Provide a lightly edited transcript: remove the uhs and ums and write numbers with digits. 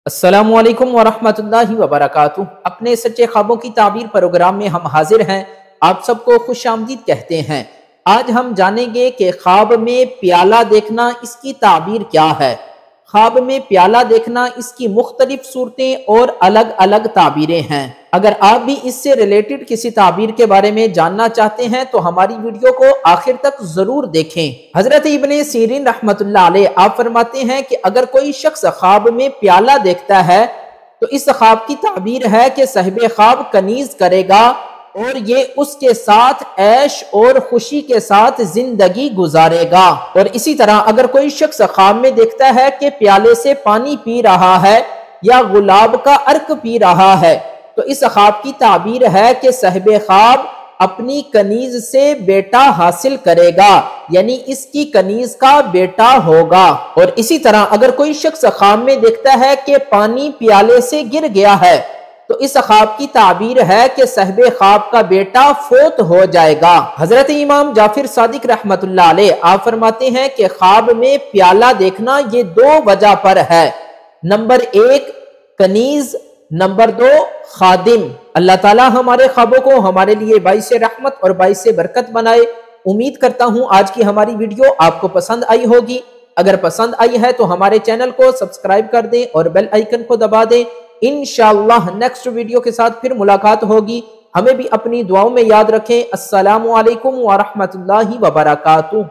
अस्सलामुअलैकुम वरहमतुल्लाहि वबरकातुह। अपने सच्चे ख्वाबों की ताबीर प्रोग्राम में हम हाजिर हैं। आप सबको खुश आमदीद कहते हैं। आज हम जानेंगे कि ख्वाब में प्याला देखना, इसकी ताबीर क्या है। ख्वाब में प्याला देखना, इसकी मुख्तलिफ सूरतें और अलग अलग ताबीरें हैं। अगर आप भी इससे रिलेटेड किसी ताबीर के बारे में जानना चाहते हैं तो हमारी वीडियो को आखिर तक जरूर देखें। हजरत इब्ने सीरीन रहमतुल्लाह अलैह आप फरमाते हैं कि अगर कोई शख्स ख्वाब में प्याला देखता है तो इस ख्वाब की ताबीर है कि साहिब ख्वाब कनीज करेगा और ये उसके साथ ऐश और खुशी के साथ जिंदगी गुजारेगा। और इसी तरह अगर कोई शख्स ख्वाब में देखता है कि प्याले से पानी पी रहा है या गुलाब का अर्क पी रहा है तो इस ख्वाब की ताबीर है कि साहिब ख्वाब अपनी कनीज से बेटा हासिल करेगा, यानी इसकी कनीज का बेटा होगा। और इसी तरह अगर कोई शख्स ख्वाब में देखता है कि पानी प्याले से गिर गया है तो इस ख्वाब की ताबीर है कि साहिब ख्वाब का बेटा फोत हो जाएगा। हजरत इमाम जाफिर सादिक रहमतुल्लाह अलैह आप फरमाते हैं कि ख्वाब में प्याला देखना ये दो वजह पर है। नंबर 1 कनीज, नंबर 2 खादिम। अल्लाह ताला हमारे ख्वाबों को हमारे लिए बाइस रहमत और बाइस बरकत बनाए। उम्मीद करता हूं आज की हमारी वीडियो आपको पसंद आई होगी। अगर पसंद आई है तो हमारे चैनल को सब्सक्राइब कर दें और बेल आइकन को दबा दें। इंशाअल्लाह नेक्स्ट वीडियो के साथ फिर मुलाकात होगी। हमें भी अपनी दुआओं में याद रखें। अस्सलामु अलैकुम व रहमतुल्लाहि व बरकातुहू।